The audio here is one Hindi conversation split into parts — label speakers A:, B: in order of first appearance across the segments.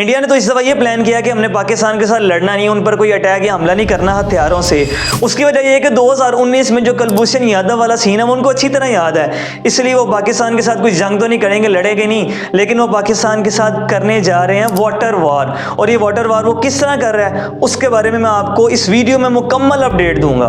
A: इंडिया ने तो इस दफ़ा ये प्लान किया कि हमने पाकिस्तान के साथ लड़ना नहीं, उन पर कोई अटैक या हमला नहीं करना हथियारों से। उसकी वजह यह है कि 2019 में जो कुलभूषण यादव वाला सीन है वो उनको अच्छी तरह याद है, इसलिए वो पाकिस्तान के साथ कोई जंग तो नहीं करेंगे, लड़ेंगे नहीं, लेकिन वो पाकिस्तान के साथ करने जा रहे हैं वाटर वार। और ये वाटर वार वो किस तरह कर रहा है उसके बारे में मैं आपको इस वीडियो में मुकम्मल अपडेट दूंगा।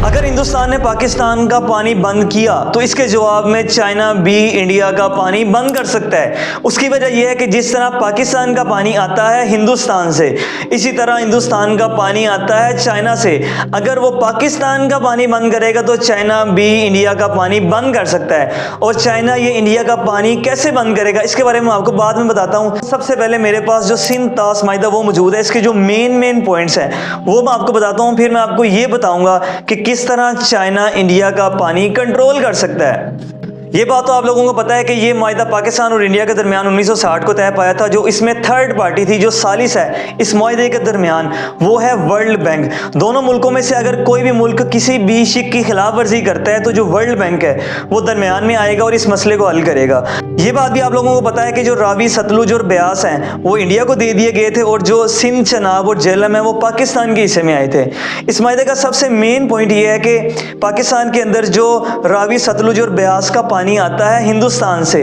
A: अगर हिंदुस्तान ने पाकिस्तान का पानी बंद किया तो इसके जवाब में चाइना भी इंडिया का पानी बंद कर सकता है। उसकी वजह यह है कि जिस तरह पाकिस्तान का पानी आता है हिंदुस्तान से, इसी तरह हिंदुस्तान का पानी आता है चाइना से। अगर वो पाकिस्तान का पानी बंद करेगा तो चाइना भी इंडिया का पानी बंद कर सकता है। और चाइना ये इंडिया का पानी कैसे बंद करेगा इसके बारे में आपको बाद में बताता हूँ। सबसे पहले मेरे पास जो सिंध तास माहिदा वो मौजूद है, इसके जो मेन पॉइंट्स हैं वो मैं आपको बताता हूँ, फिर मैं आपको ये बताऊंगा कि किस तरह चाइना इंडिया का पानी कंट्रोल कर सकता है। ये बात तो आप लोगों को पता है कि ये माहिदा पाकिस्तान और इंडिया के दरमियान 1960 को तय पाया था। जो इसमें थर्ड पार्टी थी, जो सालिस है इस माहिदे के दरमियान, वो है वर्ल्ड बैंक। दोनों मुल्कों में से अगर कोई भी मुल्क किसी भी शिक की खिलाफ वर्जी करता है तो जो वर्ल्ड बैंक है वो दरमियान में आएगा और इस मसले को हल करेगा। ये बात भी आप लोगों को पता है कि जो रावी, सतलुज और ब्यास हैं वो इंडिया को दे दिए गए थे और जो सिंध, चनाब और झेलम है वो पाकिस्तान के हिस्से में आए थे। इस माहिदे का सबसे मेन पॉइंट ये है कि पाकिस्तान के अंदर जो रावी, सतलुज और ब्यास का पानी आता है हिंदुस्तान से,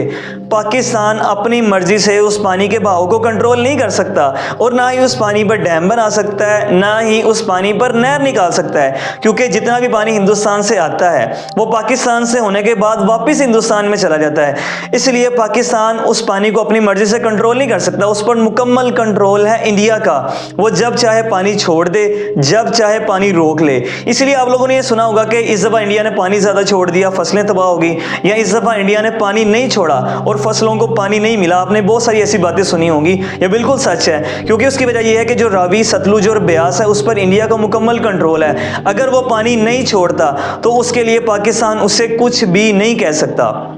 A: पाकिस्तान अपनी मर्जी से उस पानी के बहाव को कंट्रोल नहीं कर सकता और ना ही उस पानी पर डैम बना सकता है, ना ही उस पानी पर नहर निकाल सकता है, क्योंकि जितना भी पानी हिंदुस्तान से आता है वो पाकिस्तान से होने के बाद वापस हिंदुस्तान में चला जाता है। इसलिए पाकिस्तान उस पानी को अपनी मर्जी से कंट्रोल नहीं कर सकता, उस पर मुकम्मल कंट्रोल है इंडिया का। वो जब चाहे पानी छोड़ दे, जब चाहे पानी रोक ले। इसलिए आप लोगों ने ये सुना होगा कि इस दफ़ा इंडिया ने पानी ज़्यादा छोड़ दिया, फसलें तबाह हो गई, या इस दफ़ा इंडिया ने पानी नहीं छोड़ा और फसलों को पानी नहीं मिला। आपने बहुत सारी ऐसी बातें सुनी होंगी, ये बिल्कुल सच है, क्योंकि उसकी वजह यह है कि जो रावी, सतलुज और ब्यास है उस पर इंडिया का मुकम्मल कंट्रोल है। अगर वो पानी नहीं छोड़ता तो उसके लिए पाकिस्तान उससे कुछ भी नहीं कह सकता।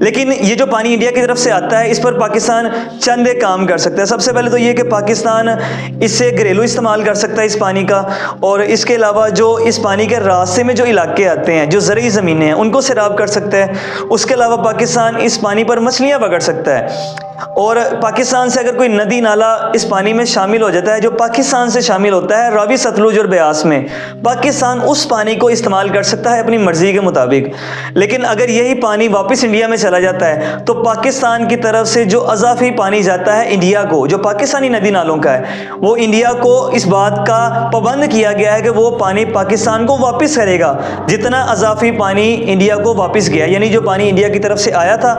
A: लेकिन ये जो पानी इंडिया की तरफ से आता है इस पर पाकिस्तान चंद एक काम कर सकता है। सबसे पहले तो ये कि पाकिस्तान इससे घरेलू इस्तेमाल कर सकता है इस पानी का, और इसके अलावा जो इस पानी के रास्ते में जो इलाके आते हैं, जो ज़रूरी ज़मीनें हैं, उनको सैराब कर सकता है। उसके अलावा पाकिस्तान इस पानी पर मछलियाँ पकड़ सकता है। और पाकिस्तान से अगर कोई नदी नाला इस पानी में शामिल हो जाता है, जो पाकिस्तान से शामिल होता है रावी, सतलुज और ब्यास में, पाकिस्तान उस पानी को इस्तेमाल कर सकता है अपनी मर्जी के मुताबिक। लेकिन अगर यही पानी वापस इंडिया में चला जाता है तो पाकिस्तान की तरफ से जो अजाफी पानी जाता है इंडिया को, जो पाकिस्तानी नदी नालों का है, वो इंडिया को इस बात का पाबंद किया गया है कि वो पानी पाकिस्तान को वापस करेगा जितना अजाफी पानी इंडिया को वापस गया। यानी जो पानी इंडिया की तरफ से आया था,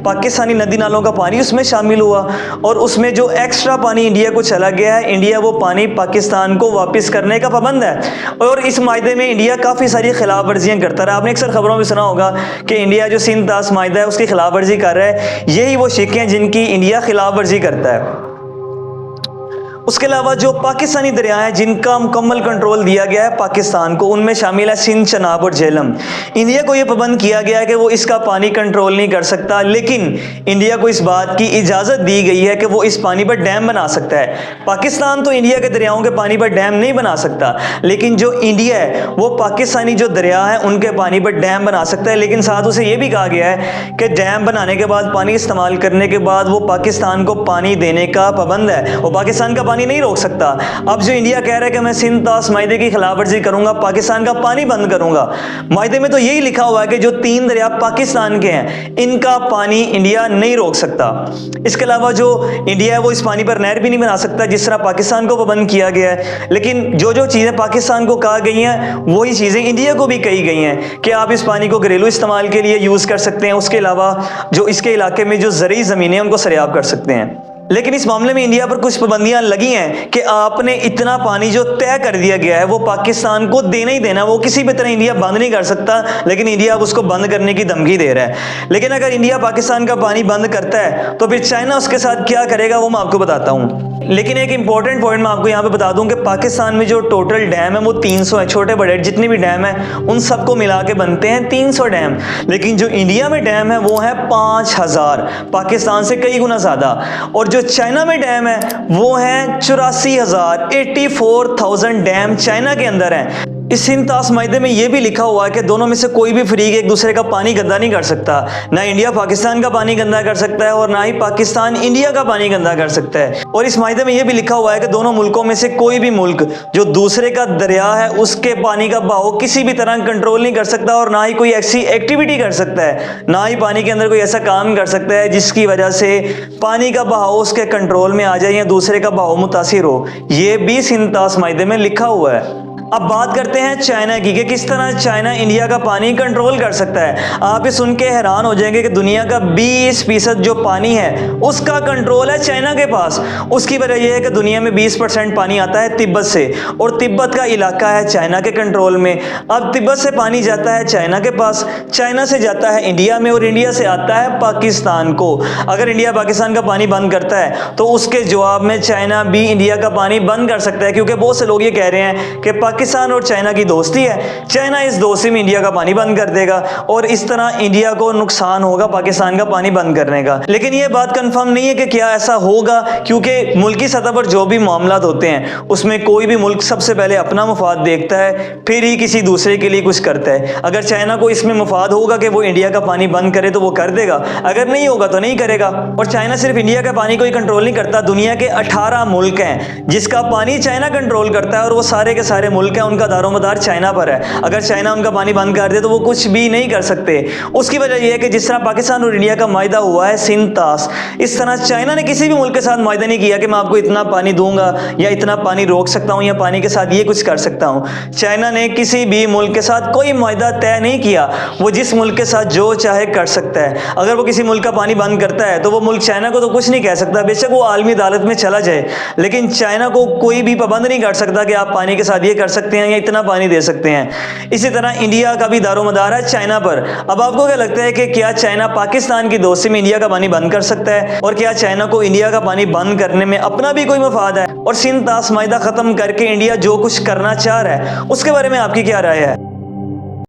A: पाकिस्तानी नदी नालों का पानी उसमें शामिल हुआ, और उसमें जो एक्स्ट्रा पानी इंडिया को चला गया है, इंडिया वो पानी पाकिस्तान को वापस करने का पाबंद है। और इस मायदे में इंडिया काफ़ी सारी खिलाफ वर्जियाँ करता रहा। आपने अक्सर खबरों में सुना होगा कि इंडिया जो सिंध तास मायदा है उसकी खिलाफ वर्जी कर रहा है। यही वो शिक हैं जिनकी इंडिया खिलाफ वर्जी करता है। उसके अलावा जो पाकिस्तानी दरिया हैं जिनका मुकम्मल कंट्रोल दिया गया है पाकिस्तान को, उनमें शामिल है सिंध, चनाब और झेलम। इंडिया को यह पाबंद किया गया है कि वो इसका पानी कंट्रोल नहीं कर सकता, लेकिन इंडिया को इस बात की इजाज़त दी गई है कि वो इस पानी पर डैम बना सकता है। पाकिस्तान तो इंडिया के दरियाओं के पानी पर डैम नहीं बना सकता, लेकिन जो इंडिया है वो पाकिस्तानी जो दरिया हैं उनके पानी पर डैम बना सकता है। लेकिन साथ उसे ये भी कहा गया है कि डैम बनाने के बाद, पानी इस्तेमाल करने के बाद वो पाकिस्तान को पानी देने का पाबंद है, वो पाकिस्तान का नहीं रोक सकता। अब जो इंडिया कह रहा है कि मैं सिंध तास मायदे की खिलाफ वर्जी करूंगा, पाकिस्तान का पानी बंद करूंगा, मायदे में तो यही लिखा हुआ है कि जो 3 दरिया पाकिस्तान के हैं इनका पानी इंडिया नहीं रोक सकता। इसके अलावा जो इंडिया है वो इस पानी पर नहर भी नहीं बना सकता जिस तरह पाकिस्तान को पाबंद किया गया है। लेकिन जो जो चीज़ें पाकिस्तान को कहा गई हैं वही चीज़ें इंडिया को भी कही गई हैं कि आप इस पानी को घरेलू इस्तेमाल के लिए यूज़ कर सकते हैं। उसके अलावा जो इसके इलाके में जो ज़रूरी ज़मीनें हैं उनको सरियाब कर सकते हैं। लेकिन इस मामले में इंडिया पर कुछ पाबंदियां लगी हैं कि आपने इतना पानी जो तय कर दिया गया है वो पाकिस्तान को देना ही देना, वो किसी भी तरह इंडिया बंद नहीं कर सकता, लेकिन इंडिया अब उसको बंद करने की धमकी दे रहा है। लेकिन अगर इंडिया पाकिस्तान का पानी बंद करता है तो फिर चाइना उसके साथ क्या करेगा वो मैं आपको बताता हूँ। लेकिन एक इंपॉर्टेंट पॉइंट मैं आपको यहाँ पे बता दूं कि पाकिस्तान में जो टोटल डैम है वो 300 है। छोटे बड़े जितने भी डैम है उन सबको मिला के बनते हैं 300 डैम। लेकिन जो इंडिया में डैम है वो है 5000, पाकिस्तान से कई गुना ज़्यादा। और जो चाइना में डैम है वो है 84,000, 84,000 डैम चाइना के अंदर हैं। इस सिंध ताश माहदे में यह भी लिखा हुआ है कि दोनों में से कोई भी फरीक एक दूसरे का पानी गंदा नहीं कर सकता। ना इंडिया पाकिस्तान का पानी गंदा कर सकता है और ना ही पाकिस्तान इंडिया का पानी गंदा कर सकता है। और इस माहदे में यह भी लिखा हुआ है कि दोनों मुल्कों में से कोई भी मुल्क जो दूसरे का दरिया है उसके पानी का बहाव किसी भी तरह कंट्रोल नहीं कर सकता और ना ही कोई ऐसी एक्टिविटी कर सकता है, ना ही पानी के अंदर कोई ऐसा काम कर सकता है जिसकी वजह से पानी का बहाव उसके कंट्रोल में आ जाए या दूसरे का बहाव मुतासिर हो। ये भी सिंध ताश माहदे में लिखा हुआ है। अब बात करते हैं चाइना की कि किस तरह चाइना इंडिया का पानी कंट्रोल कर सकता है। आप ये सुन के हैरान हो जाएंगे कि दुनिया का 20% जो पानी है उसका कंट्रोल है चाइना के पास। उसकी वजह यह है कि दुनिया में 20% पानी आता है तिब्बत से और तिब्बत का इलाका है चाइना के कंट्रोल में। अब तिब्बत से पानी जाता है चाइना के पास, चाइना से जाता है इंडिया में और इंडिया से आता है पाकिस्तान को। अगर इंडिया पाकिस्तान का पानी बंद करता है तो उसके जवाब में चाइना भी इंडिया का पानी बंद कर सकता है, क्योंकि बहुत से लोग ये कह रहे हैं कि पाकिस्तान और चाइना की दोस्ती है, चाइना इस दोस्ती में इंडिया का पानी बंद कर देगा और इस तरह इंडिया को नुकसान होगा पाकिस्तान का पानी बंद करने का। लेकिन यह बात कंफर्म नहीं है कि क्या ऐसा होगा, क्योंकि मुल्की सतह पर जो भी मामलात होते हैं उसमें कोई भी मुल्क सबसे पहले अपना मुफाद देखता है, फिर ही किसी दूसरे के लिए कुछ करता है। अगर चाइना को इसमें मुफाद होगा कि वो इंडिया का पानी बंद करे तो वो कर देगा, अगर नहीं होगा तो नहीं करेगा। और चाइना सिर्फ इंडिया का पानी को ही कंट्रोल नहीं करता, दुनिया के 18 मुल्क हैं जिसका पानी चाइना कंट्रोल करता है और वो सारे के सारे मुल्क हैं उनका दारोमदार चाइना पर है। अगर चाइना उनका पानी बंद कर दे तो वो कुछ भी नहीं कर सकते। उसकी वजह यह है कि जिस तरह पाकिस्तान और इंडिया का माहिदा हुआ है सिंध ताश, इस तरह चाइना ने किसी भी मुल्क के साथ माहिदा नहीं किया कि मैं आपको इतना पानी दूंगा या इतना पानी रोक सकता हूं या पानी के साथ ये कुछ कर सकता हूं। चाइना ने किसी भी मुल्क के साथ कोई माहिदा तय नहीं किया, वो जिस मुल्क के साथ जो चाहे कर सकता है। अगर वो किसी मुल्क का पानी बंद करता है तो वो मुल्क चाइना को तो कुछ नहीं कह सकता, बेशक वो आलमी अदालत में चला जाए, लेकिन चाइना को कोई भी पाबंद नहीं कर सकता कि आप पानी के साथ ये कर सकते हैं या इतना पानी दे सकते हैं। इसी तरह इंडिया का भी दारोमदार है चाइना पर। अब आपको क्या लगता है कि क्या चाइना पाकिस्तान की दोस्ती में इंडिया का पानी बंद कर सकता है, और क्या चाइना को इंडिया का पानी बंद करने में अपना भी कोई मफाद है? और सिंध ताश माहिदा खत्म करके इंडिया जो कुछ करना चाह रहा है उसके बारे में आपकी क्या राय है?